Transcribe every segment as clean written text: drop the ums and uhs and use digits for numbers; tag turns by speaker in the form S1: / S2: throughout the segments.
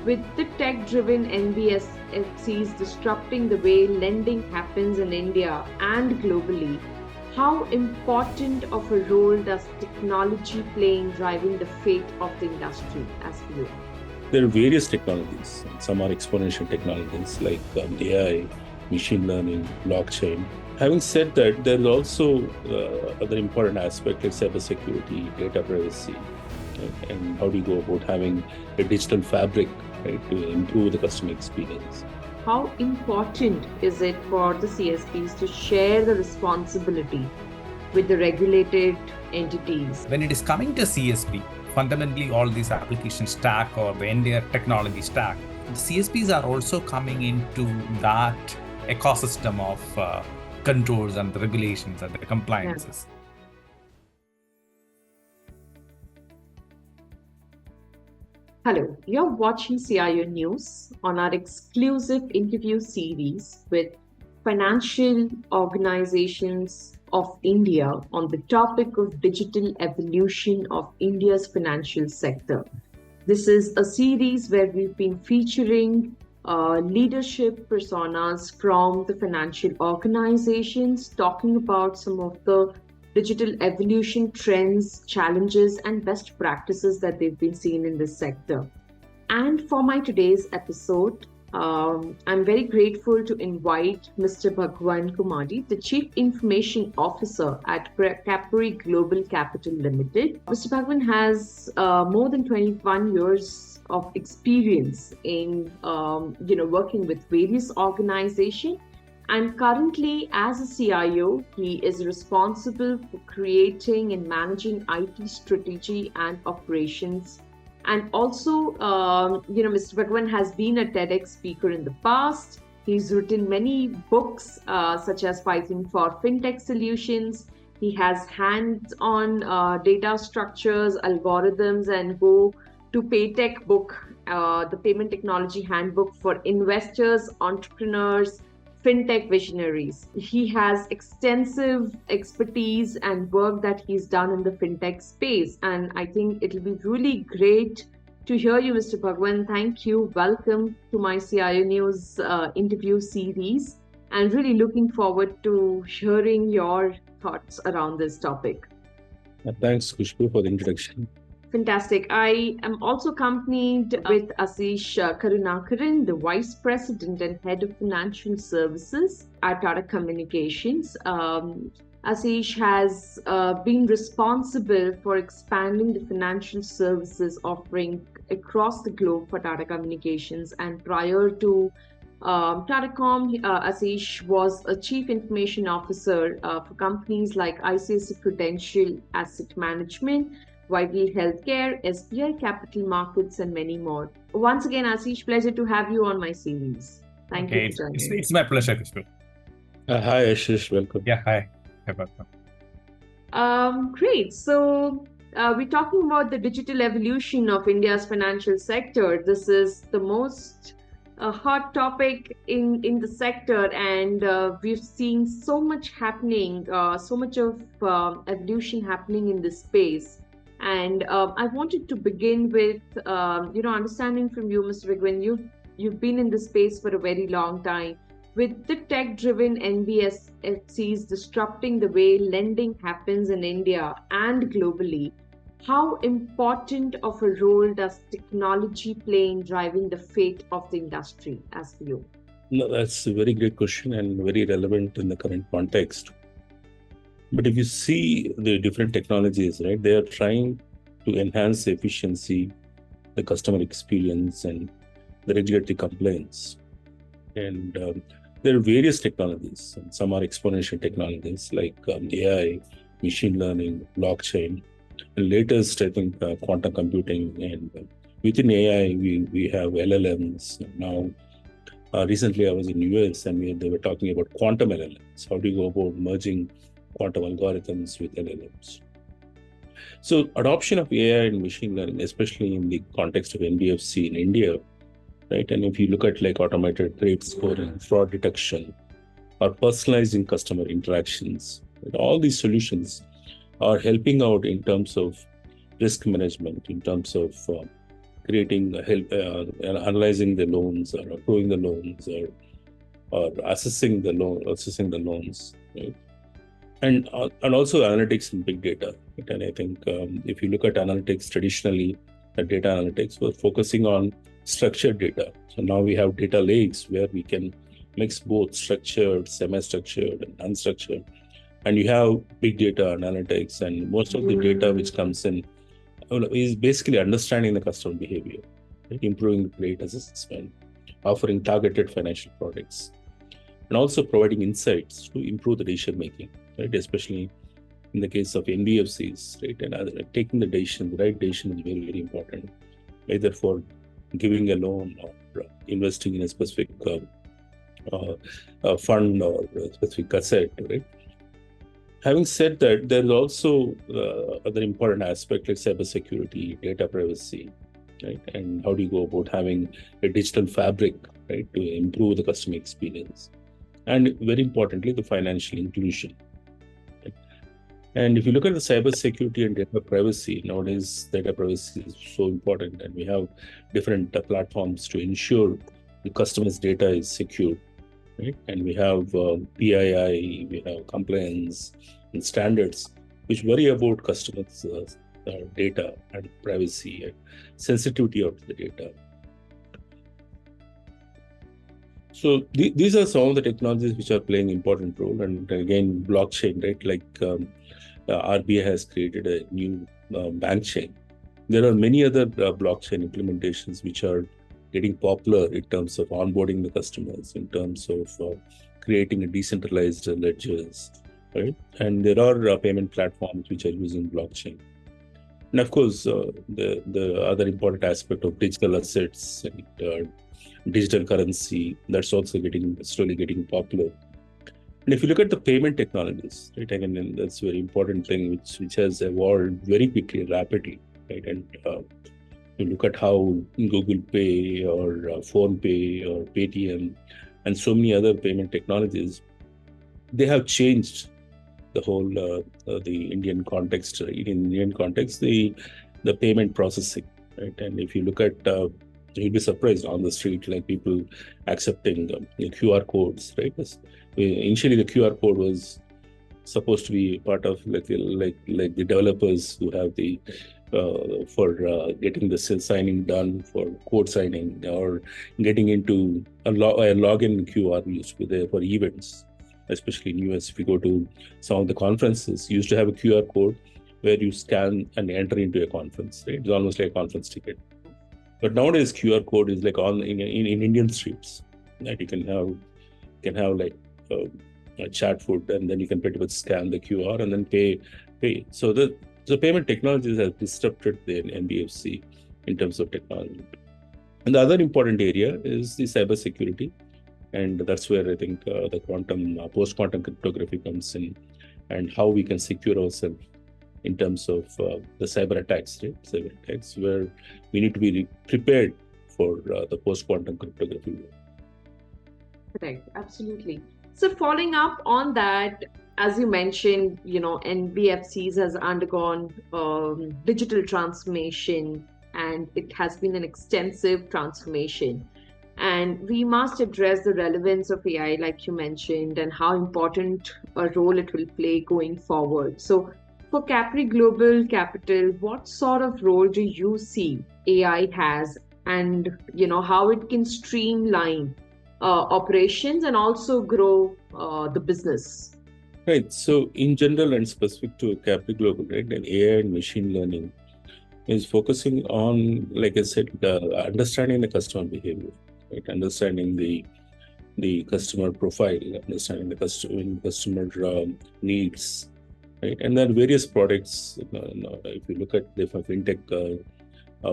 S1: With the tech-driven NBFCs disrupting the way lending happens in India and globally, how important of a role does technology play in driving the fate of the industry as per you?
S2: There are various technologies. Some are exponential technologies like AI, machine learning, blockchain. Having said that, there is also other important aspect like cybersecurity, data privacy, right? And how do you go about having a digital fabric, right, to improve the customer experience.
S1: How important is it for the CSPs to share the responsibility with the regulated entities?
S3: When it is coming to CSP, fundamentally all these application stack or the entire technology stack, the CSPs are also coming into that ecosystem of controls and the regulations and the compliances.
S1: Yeah. Hello, you're watching CIO News on our exclusive interview series with financial organizations of India on the topic of digital evolution of India's financial sector. This is a series where we've been featuring leadership personas from the financial organizations, talking about some of the digital evolution trends, challenges, and best practices that they've been seen in this sector. And for my today's episode, I'm very grateful to invite Mr. Bhagvan Kommadi, the Chief Information Officer at Capri Global Capital Limited. Mr. Bhagvan has more than 21 years of experience in working with various organizations. And currently, as a CIO, he is responsible for creating and managing IT strategy and operations. And also, Mr. Bhagwan has been a TEDx speaker in the past. He's written many books, such as Fighting for FinTech Solutions. He has hands-on data structures, algorithms, and Go to Paytech book, the Payment Technology Handbook for investors, entrepreneurs, FinTech visionaries. He has extensive expertise and work that he's done in the FinTech space. And I think it'll be really great to hear you, Mr. Bhagwan. Thank you. Welcome to my CIO News interview series. And really looking forward to hearing your thoughts around this topic.
S2: Thanks, Khushbu, for the introduction.
S1: Fantastic. I am also accompanied with Asish Karunkaran, the Vice President and Head of Financial Services at Tata Communications. Asish has been responsible for expanding the financial services offering across the globe for Tata Communications. And prior to Tatacom, Asish was a Chief Information Officer for companies like ICICI Prudential Asset Management, Vital Healthcare, SBI Capital Markets, and many more. Once again, Asish, pleasure to have you on my series. Thank you for joining.
S3: It's my pleasure, Khushbu.
S2: Hi, Ashish. Welcome.
S3: Yeah, hi.
S1: Great. So we're talking about the digital evolution of India's financial sector. This is the most hot topic in the sector, and we've seen so much happening, so much of evolution happening in this space. And I wanted to begin with, understanding from you, Mr. Bhagwan, you've been in this space for a very long time. With the tech-driven NBFCs disrupting the way lending happens in India and globally, how important of a role does technology play in driving the fate of the industry, as for you?
S2: No, that's a very great question and very relevant in the current context. But if you see the different technologies, right, they are trying to enhance the efficiency, the customer experience, and the regulatory compliance. And there are various technologies. Some are exponential technologies like AI, machine learning, blockchain, and latest, I think, quantum computing. And within AI, we have LLMs. Now, recently I was in US and they were talking about quantum LLMs. How do you go about merging quantum algorithms with LLMs? So adoption of AI and machine learning, especially in the context of NBFC in India, right? And if you look at like automated credit scoring, fraud detection, or personalizing customer interactions, right? All these solutions are helping out in terms of risk management, in terms of creating help, analyzing the loans or approving the loans or assessing the loans, right? And also analytics and big data. Right? And I think if you look at analytics traditionally, data analytics was focusing on structured data. So now we have data lakes where we can mix both structured, semi-structured, and unstructured. And you have big data analytics, and most of the data which comes in is basically understanding the customer behavior, right? Improving the credit assessment, offering targeted financial products, and also providing insights to improve the decision making, right? Especially in the case of NBFCs, right? And taking the right decision is very, very important, either for giving a loan or investing in a specific fund or a specific asset, right? Having said that, there is also other important aspect like cybersecurity, data privacy, right? And how do you go about having a digital fabric, right, to improve the customer experience? And very importantly, the financial inclusion. Right? And if you look at the cybersecurity and data privacy, nowadays data privacy is so important, and we have different platforms to ensure the customer's data is secure. Right? And we have PII, we have compliance and standards which worry about customers' data and privacy and sensitivity of the data. So these are some of the technologies which are playing important role. And again, blockchain, right? Like RBI has created a new bank chain. There are many other blockchain implementations which are getting popular in terms of onboarding the customers, in terms of creating a decentralized ledgers, right? And there are payment platforms which are using blockchain. And of course, the other important aspect of digital assets and digital currency, that's also slowly getting popular. And if you look at the payment technologies, right, again, that's a very important thing which has evolved very quickly, rapidly, right? And you look at how Google Pay or Phone Pay or Paytm and so many other payment technologies, they have changed the whole the Indian context. In Indian context, the payment processing, right? And if you look at, you'll be surprised on the street, like people accepting QR codes, right? Initially, the QR code was supposed to be part of like the developers who have the for getting the signing done for code signing or getting into a login QR used to be there for events, especially in US. If you go to some of the conferences, you used to have a QR code where you scan and enter into a conference, right? It's almost like a conference ticket. But nowadays QR code is like on in Indian streets, that you can have like a chat food, and then you can pretty much scan the QR and then pay. So the payment technologies have disrupted the NBFC in terms of technology. And the other important area is the cybersecurity, and that's where I think the post-quantum cryptography comes in, and how we can secure ourselves in terms of the cyber attacks, right? Cyber attacks, where we need to be prepared for the post-quantum cryptography.
S1: Correct, absolutely. So following up on that, as you mentioned, NBFCs has undergone digital transformation, and it has been an extensive transformation. And we must address the relevance of AI, like you mentioned, and how important a role it will play going forward. So for Capri Global Capital, what sort of role do you see AI has, and how it can streamline operations and also grow the business?
S2: Right. So in general and specific to Capri Global, right, and AI and machine learning is focusing on, like I said, understanding the customer behavior, right? Understanding the customer profile, understanding the customer needs, right? And then various products. If you look at the fintech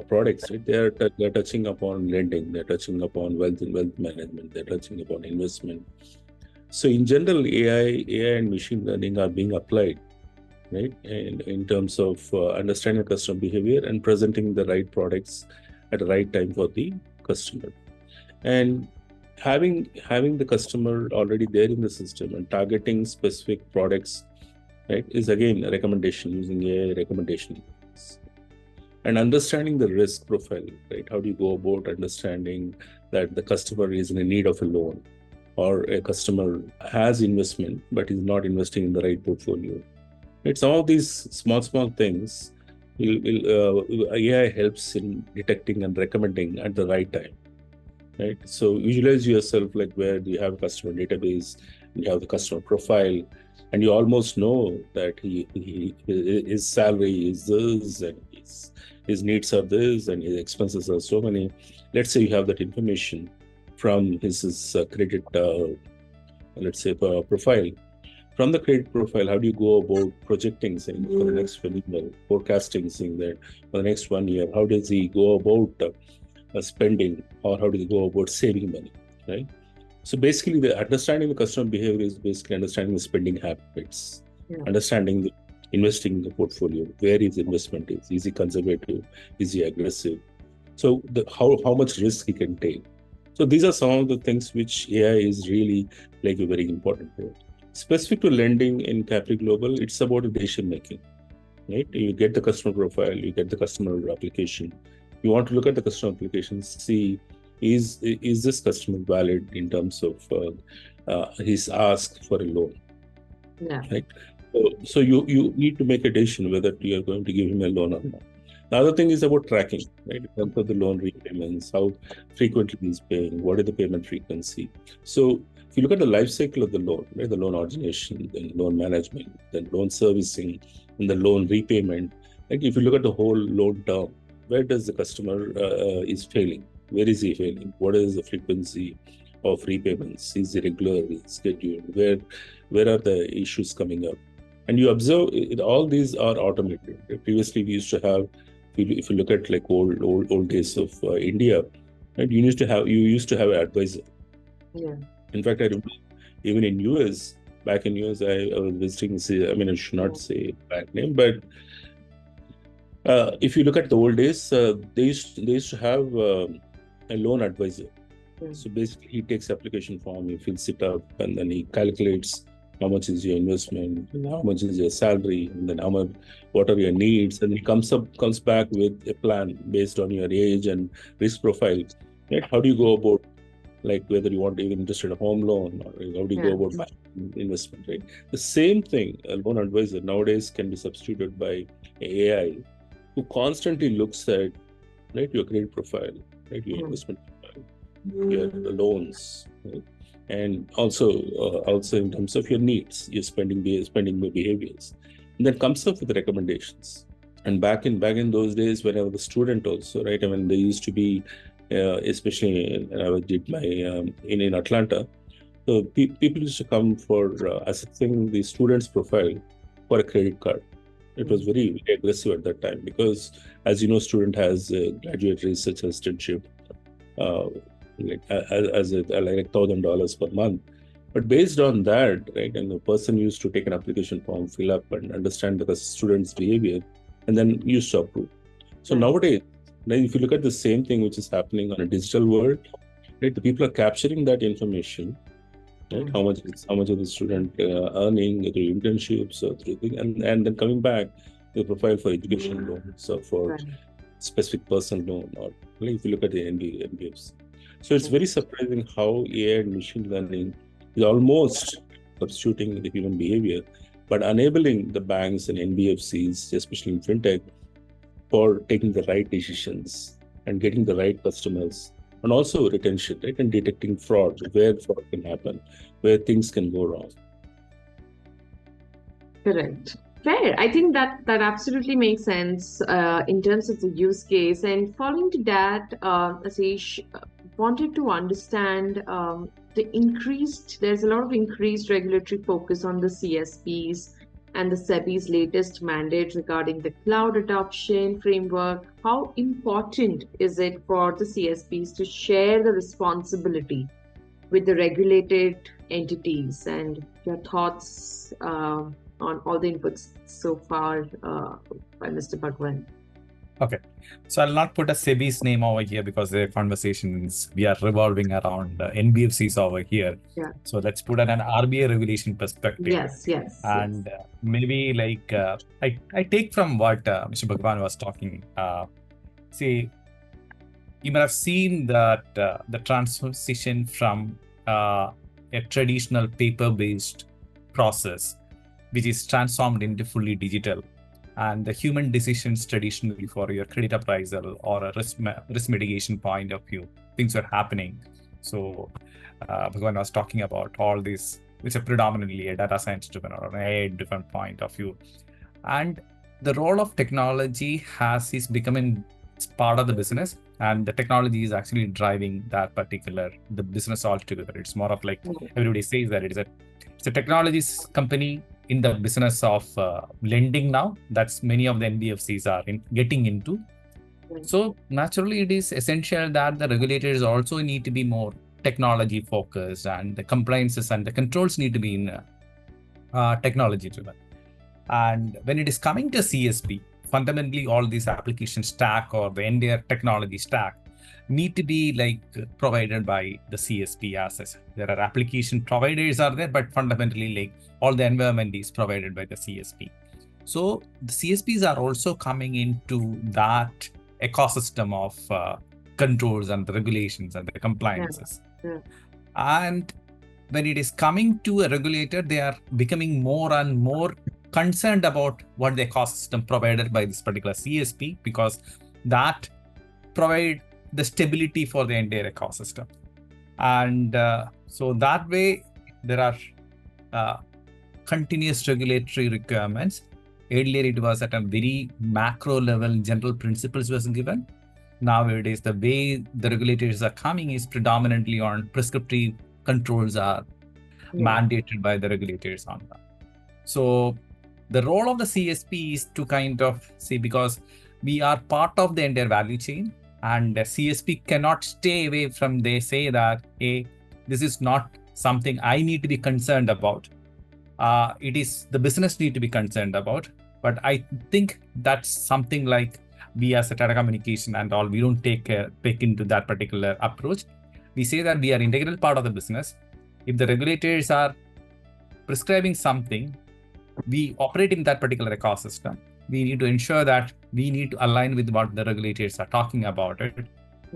S2: products, right, they're touching upon lending, they're touching upon wealth management, they're touching upon investment. So in general, AI and machine learning are being applied, right, in terms of understanding customer behavior and presenting the right products at the right time for the customer. And having the customer already there in the system and targeting specific products, right, is again a recommendation using AI recommendation. and understanding the risk profile, right? How do you go about understanding that the customer is in need of a loan, or a customer has investment but is not investing in the right portfolio? Right? Some of these small things AI helps in detecting and recommending at the right time. Right. So visualize yourself like where you have a customer database, you have the customer profile, and you almost know that his salary is this, and his needs are this, and his expenses are so many. Let's say you have that information from his credit, let's say profile. From the credit profile, how do you go about projecting, saying for the next 1 year, forecasting, saying that for the next 1 year, how does he go about spending, or how do you go about saving money, right? So basically, the understanding the customer behavior is basically understanding the spending habits, understanding the investing in the portfolio, where his investment is. Is he conservative? Is he aggressive? So how much risk he can take. So these are some of the things which AI is really like a very important role. Specific to lending in Capri Global, it's about decision making, right? You get the customer profile, you get the customer application. You want to look at the customer applications, see is this customer valid in terms of his ask for a loan, right? So you need to make a decision whether you are going to give him a loan or not. The other thing is about tracking, right? In terms of the loan repayments, how frequently he's paying, what is the payment frequency. So if you look at the life cycle of the loan, right, the loan origination, then loan management, then loan servicing, and the loan repayment, like if you look at the whole loan term, where does the customer is failing? Where is he failing? What is the frequency of repayments? Is it regular? Is it scheduled? Where are the issues coming up? And you observe all these are automated. Previously, we used to have, if you look at like old days of India, right, you used to have an advisor.
S1: Yeah.
S2: In fact, I remember even in US, back in US, I was visiting. I mean, I should not say bad name, but if you look at the old days, they used to have a loan advisor. So basically, he takes application form, he fills it up, and then he calculates how much is your investment, and how much is your salary, and then what are your needs, and he comes back with a plan based on your age and risk profile. Right? How do you go about, like whether you want even interested in a home loan, or how do you go about investment? Right? The same thing, a loan advisor nowadays can be substituted by AI, who constantly looks at, right, your credit profile, right, your investment profile, your loans, right? And also in terms of your needs, your spending behaviors, and then comes up with recommendations. And back in those days, when I was a student also, right, I mean, there used to be, especially when I did my in Atlanta, so people used to come for assessing the student's profile for a credit card. It was very, very aggressive at that time because, as you know, student has graduate research assistantship, like $1,000 per month. But based on that, right, and the person used to take an application form, fill up, and understand the student's behavior, and then used to approve. So nowadays, if you look at the same thing which is happening on a digital world, right, the people are capturing that information. Right? How much is the student earning through internships or through things, and then coming back the profile for education loans or for specific personal loan, or if you look at the NBFs. So it's very surprising how AI and machine learning is almost substituting the human behavior, but enabling the banks and NBFCs, especially in fintech, for taking the right decisions and getting the right customers. And also retention, right? And detecting fraud, where fraud can happen, where things can go wrong.
S1: Correct. Fair. I think that absolutely makes sense in terms of the use case. And following to that, Asish, wanted to understand there's a lot of increased regulatory focus on the CSPs and the SEBI's latest mandate regarding the cloud adoption framework. How important is it for the CSPs to share the responsibility with the regulated entities, and your thoughts on all the inputs so far by Mr. Bhagwan?
S3: Okay. So I'll not put a SEBI's name over here because the conversations we are revolving around NBFCs over here.
S1: Yeah.
S3: So let's put an RBI regulation perspective.
S1: Yes.
S3: And maybe like I take from what Mr. Bhagwan was talking. See, you might have seen that the transition from a traditional paper-based process, which is transformed into fully digital, and the human decisions traditionally for your credit appraisal or a risk mitigation point of view, things are happening. So Bhagwan was talking about all this, which are predominantly a data science driven or an AI driven point of view. And the role of technology is becoming part of the business, and the technology is actually driving the business altogether. It's more of like everybody says that it's a technologies company in the business of lending now. That's many of the NBFCs are getting into. So naturally, it is essential that the regulators also need to be more technology focused, and the compliances and the controls need to be in technology driven. And when it is coming to CSP, fundamentally all these application stack or the entire technology stack need to be like provided by the CSP assets. There are application providers are there, but fundamentally like all the environment is provided by the CSP. So the CSPs are also coming into that ecosystem of controls and the regulations and the compliances. And when it is coming to a regulator, they are becoming more and more concerned about what the ecosystem provided by this particular CSP, because that provide the stability for the entire ecosystem. And so that way, there are continuous regulatory requirements. Earlier, it was at a very macro level, general principles was given. Nowadays, the way the regulators are coming is predominantly on prescriptive controls are mandated by the regulators on that. So the role of the CSP is to kind of see, because we are part of the entire value chain, and the CSP cannot stay away from, they say that, hey, this is not something I need to be concerned about. It is the business need to be concerned about. But I think that's something like we as a Tata Communication and all, we don't take into that particular approach. We say that we are integral part of the business. If the regulators are prescribing something, we operate in that particular ecosystem. We need to ensure that we need to align with what the regulators are talking about it.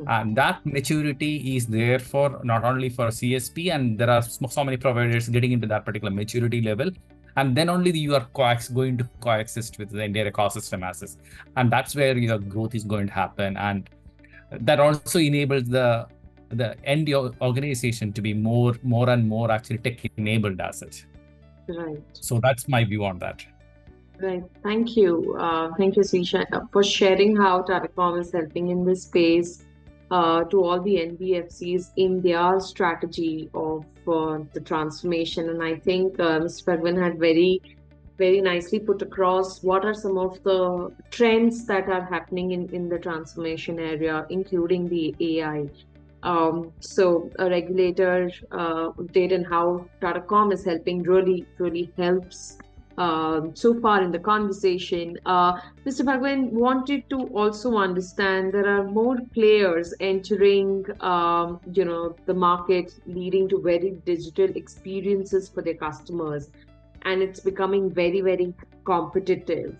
S3: And that maturity is there for not only for CSP, and there are so many providers getting into that particular maturity level. And then only you are going to coexist with the entire ecosystem assets. And that's where your growth is going to happen. And that also enables the end organization to be more and more actually tech-enabled assets.
S1: Right.
S3: So that's my view on that.
S1: Right. Thank you. Thank you, Sisha, for sharing how Tata Com is helping in this space to all the NBFCs in their strategy of the transformation. And I think Mr. Bhagwan had very nicely put across what are some of the trends that are happening in the transformation area, including the AI. So a regulator did, and how Tata Com is helping really helps so far in the conversation. Mr. Bhagwan wanted to also understand there are more players entering, the market, leading to very digital experiences for their customers, and it's becoming very competitive.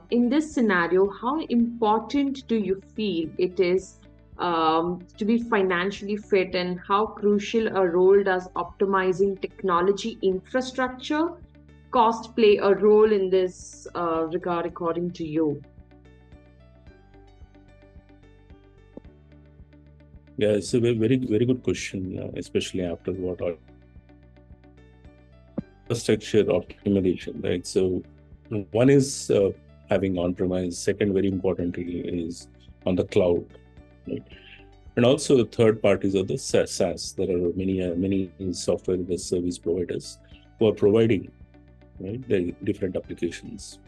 S1: In this scenario, how important do you feel it is to be financially fit, and how crucial a role does optimizing technology infrastructure cost play a role in this regard, according to you?
S2: Yeah, it's a very good question, especially after what our infrastructure optimization, right? So one is having on-premise. Second, very importantly, is on the cloud, right? And also the third parties are the SaaS. There are many software as a service providers who are providing, right, the different applications.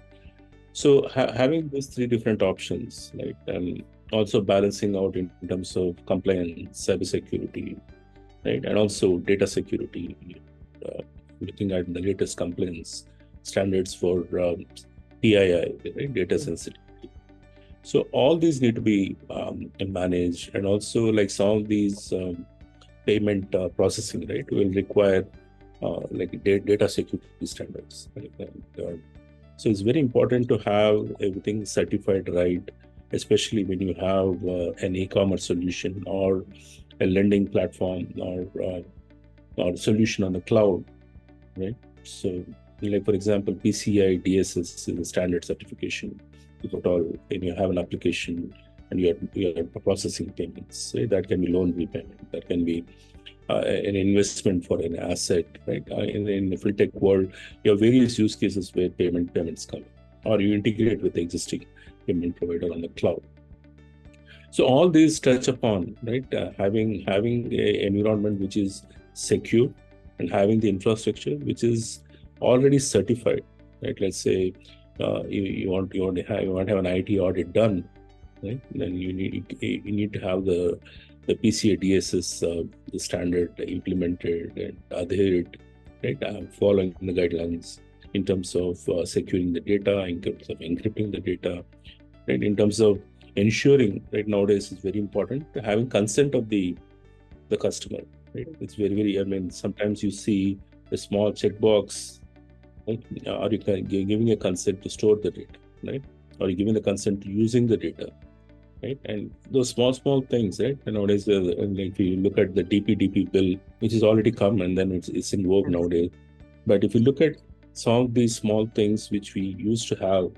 S2: So having these three different options, right, and also balancing out in terms of compliance, cybersecurity, right, and also data security, looking at the latest compliance standards for PII, right, data sensitivity. So all these need to be managed, and also like some of these payment processing, right, will require like data security standards. Right? So it's very important to have everything certified right, especially when you have an e-commerce solution or a lending platform or solution on the cloud, right? So, like for example, PCI DSS is a standard certification. If at all, when you have an application and you're processing payments, right? That can be loan repayment, that can be an investment for an asset, right? In the fintech world, you have various use cases where payments come, or you integrate with the existing payment provider on the cloud. So all these touch upon, right, having a environment which is secure and having the infrastructure which is already certified, right? Let's say you want to have an IT audit done, right? Then you need to have the PCI DSS the standard implemented and adhered, right? Following the guidelines in terms of securing the data, in terms of encrypting the data, right? In terms of ensuring, right, nowadays is very important having consent of the customer, right? It's very, I mean, sometimes you see a small checkbox, right? Are you giving a consent to store the data, right? Or you giving the consent to using the data, right? And those small things, right? And nowadays, like if you look at the DPDP bill, which is already come and then it's in vogue nowadays. But if you look at some of these small things which we used to have,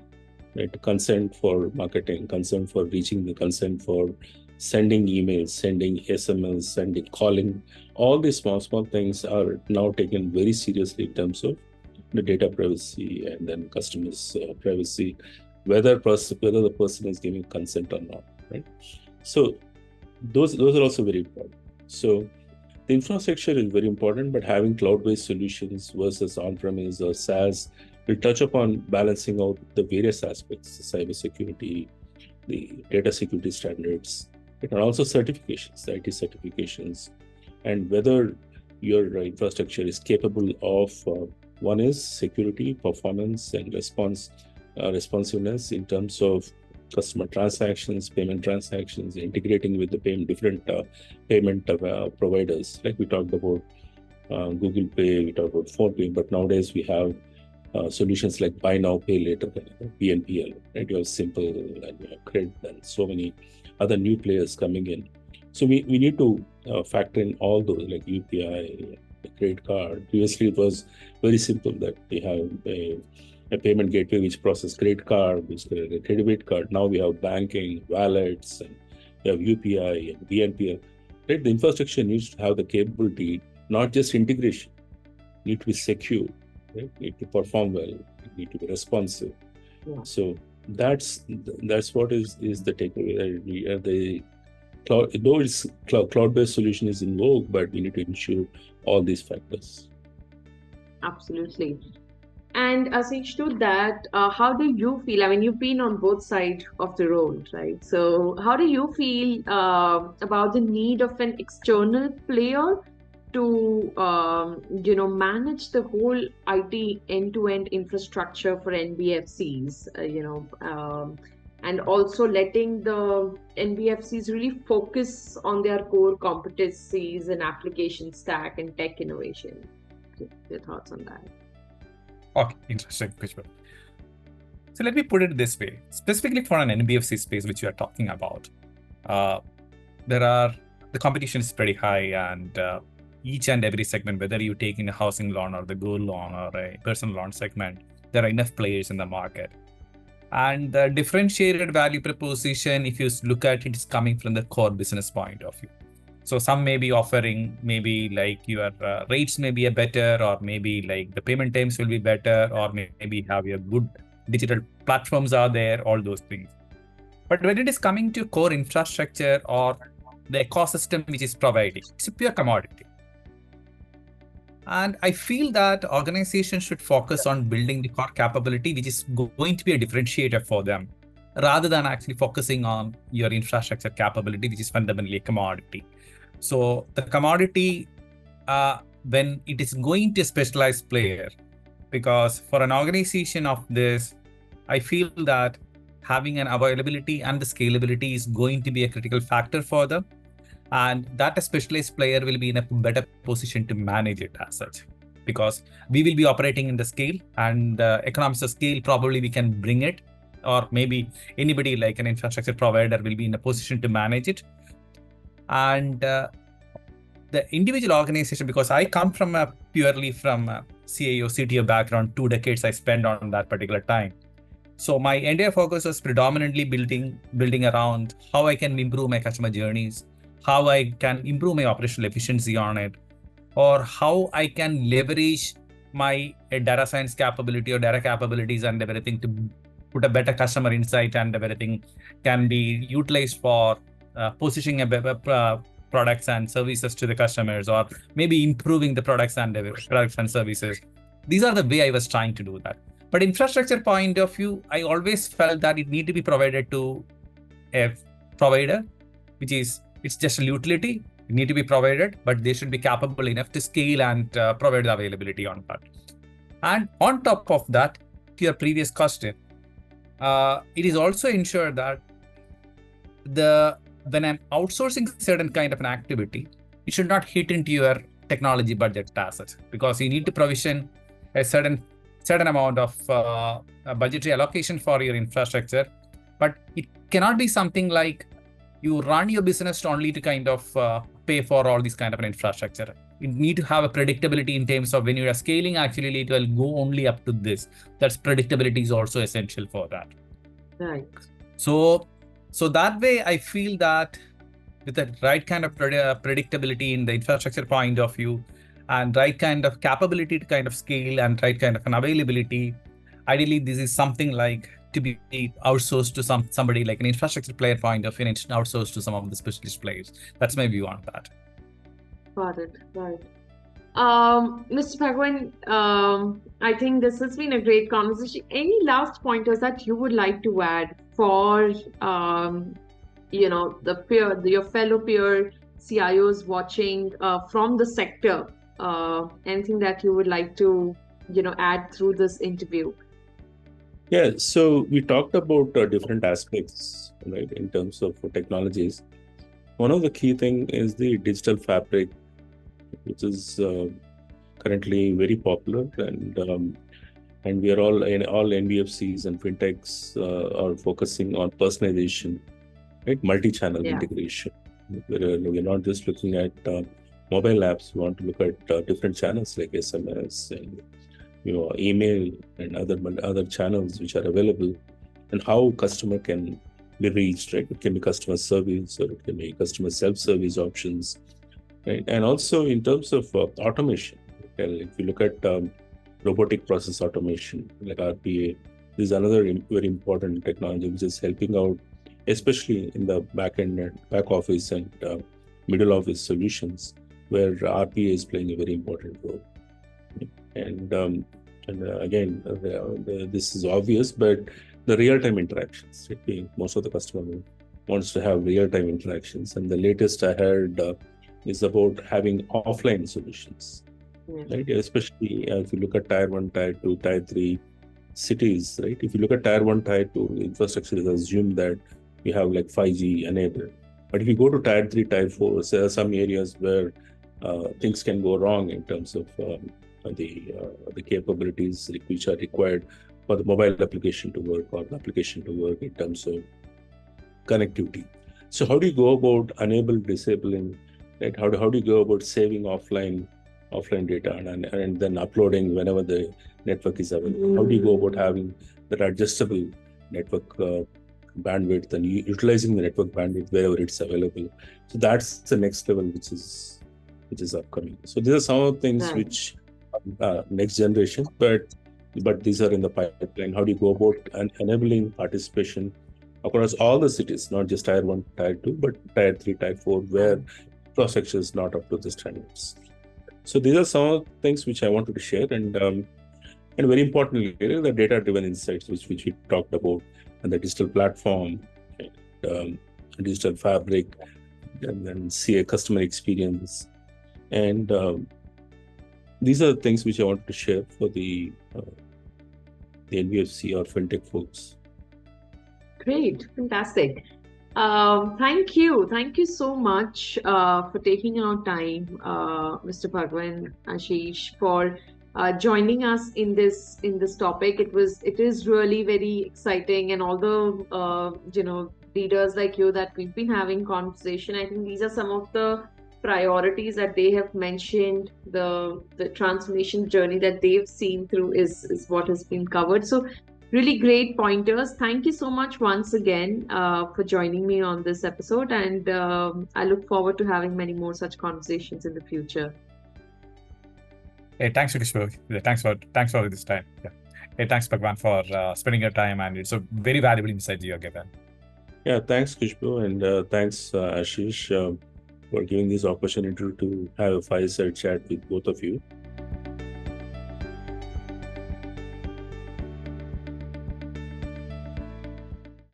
S2: right? Consent for marketing, consent for reaching the consent for sending emails, sending SMS, sending calling, all these small things are now taken very seriously in terms of the data privacy and then customers' privacy, whether the person is giving consent or not, right? So those are also very important. So the infrastructure is very important, but having cloud-based solutions versus on-premise or SaaS will touch upon balancing out the various aspects, the cybersecurity, the data security standards, and also certifications, the IT certifications, and whether your infrastructure is capable of one is security, performance, and responsiveness in terms of customer transactions, payment transactions, integrating with the different payment providers. Like we talked about Google Pay, we talked about PhonePe, but nowadays we have solutions like buy now, pay later, BNPL, right? You have Simple and you have Credit and so many other new players coming in. So we need to factor in all those like UPI, credit card. Previously, it was very simple that we have a payment gateway which processes credit card, which is a debit card. Now we have banking, wallets, and we have UPI and BNPL. Right? The infrastructure needs to have the capability, not just integration, need to be secure, right? Need to perform well, need to be responsive.
S1: Yeah.
S2: So that's what is the takeaway. The cloud, though it's cloud-based solution is in vogue, but we need to ensure all these factors.
S1: Absolutely. And Asish, to that, how do you feel? I mean, you've been on both sides of the road, right? So, how do you feel about the need of an external player to, manage the whole IT end-to-end infrastructure for NBFCs? And also letting the NBFCs really focus on their core competencies and application stack and tech innovation. Your thoughts on that?
S3: Okay, interesting, Khushbu. So let me put it this way, specifically for an NBFC space, which you are talking about, the competition is pretty high, and each and every segment, whether you take in a housing loan or the gold loan or a personal loan segment, there are enough players in the market. And the differentiated value proposition, if you look at it, is coming from the core business point of view. So some may be offering, maybe like your rates may be a better, or maybe like the payment times will be better, or maybe have your good digital platforms are there, all those things. But when it is coming to core infrastructure or the ecosystem which is providing, it's a pure commodity. And I feel that organizations should focus on building the core capability, which is going to be a differentiator for them, rather than actually focusing on your infrastructure capability, which is fundamentally a commodity. So the commodity, when it is going to a specialized player, because for an organization of this, I feel that having an availability and the scalability is going to be a critical factor for them. And that a specialized player will be in a better position to manage it as such, because we will be operating in the scale, and economics of scale, probably we can bring it, or maybe anybody like an infrastructure provider will be in a position to manage it. And the individual organization, because I come from purely from a CIO, CTO background, 2 decades I spent on that particular time. So my entire focus was predominantly building around how I can improve my customer journeys, how I can improve my operational efficiency on it, or how I can leverage my data science capability or data capabilities and everything to put a better customer insight, and everything can be utilized for positioning a products and services to the customers, or maybe improving the products and services. These are the way I was trying to do that. But infrastructure point of view, I always felt that it need to be provided to a provider, which is, it's just a utility. It need to be provided, but they should be capable enough to scale and provide the availability on that. And on top of that, to your previous question, it is also ensured that when I'm outsourcing certain kind of an activity, it should not hit into your technology budget assets, because you need to provision a certain amount of budgetary allocation for your infrastructure. But it cannot be something like you run your business only to kind of pay for all these kind of an infrastructure. You need to have a predictability in terms of when you are scaling, actually it will go only up to this. That's predictability is also essential for that.
S1: Right.
S3: So that way, I feel that with the right kind of predictability in the infrastructure point of view, and right kind of capability to kind of scale, and right kind of an availability, ideally this is something like to be outsourced to somebody like an infrastructure player point of view, and outsourced to some of the specialist players. That's my view on that.
S1: Got it. Right. Mr. Bhagwan, I think this has been a great conversation. Any last pointers that you would like to add for, your fellow peer CIOs watching from the sector? Anything that you would like to, add through this interview?
S2: Yeah, so we talked about different aspects, right, in terms of technologies. One of the key thing is the digital fabric, which is currently very popular, and we are all NBFCs and fintechs are focusing on personalization, right, multi-channel integration. We're not just looking at mobile apps. We want to look at different channels like SMS and email and other channels which are available, and how customer can be reached, right? It can be customer service, or it can be customer self-service options, right? And also in terms of automation, if you look at robotic process automation like RPA, this is another very important technology which is helping out, especially in the back end and back office and middle office solutions, where RPA is playing a very important role. And again, this is obvious, but the real-time interactions, most of the customer wants to have real-time interactions. And the latest I heard is about having offline solutions, right? Especially if you look at Tier 1, Tier 2, Tier 3 cities, right? If you look at Tier 1, Tier 2, infrastructure is assumed that you have like 5G enabled. But if you go to Tier 3, Tier 4, there are some areas where things can go wrong in terms of the capabilities which are required for the mobile application to work, or the application to work in terms of connectivity. So how do you go about enable, disabling, right? How do you go about saving offline data and then uploading whenever the network is available? How do you go about having that adjustable network bandwidth and utilizing the network bandwidth wherever it's available? So that's the next level which is upcoming. So these are some of the things which next generation, but these are in the pipeline. How do you go about enabling participation across all the cities, not just Tier 1, Tier 2, but Tier 3, Tier 4, where infrastructure is not up to the standards? So these are some of the things which I wanted to share, and very importantly, the data-driven insights which we talked about, and the digital platform, and digital fabric, and then see a customer experience, and these are the things which I wanted to share for the NBFC or fintech folks.
S1: Great, fantastic. Thank you so much for taking our time, Mr. Bhagwan, Ashish, for joining us in this topic. It is really very exciting, and all the leaders like you that we've been having conversation. I think these are some of the priorities that they have mentioned. The transformation journey that they've seen through is what has been covered. So really great pointers. Thank you so much once again for joining me on this episode, and I look forward to having many more such conversations in the future.
S3: Hey, thanks, Khushbu. Yeah, thanks for this time. Yeah. Hey, thanks, Bhagwan, for spending your time, and it's a very valuable insight you have given.
S2: Yeah, thanks, Khushbu, and thanks, Ashish, for giving this opportunity to have a fireside chat with both of you.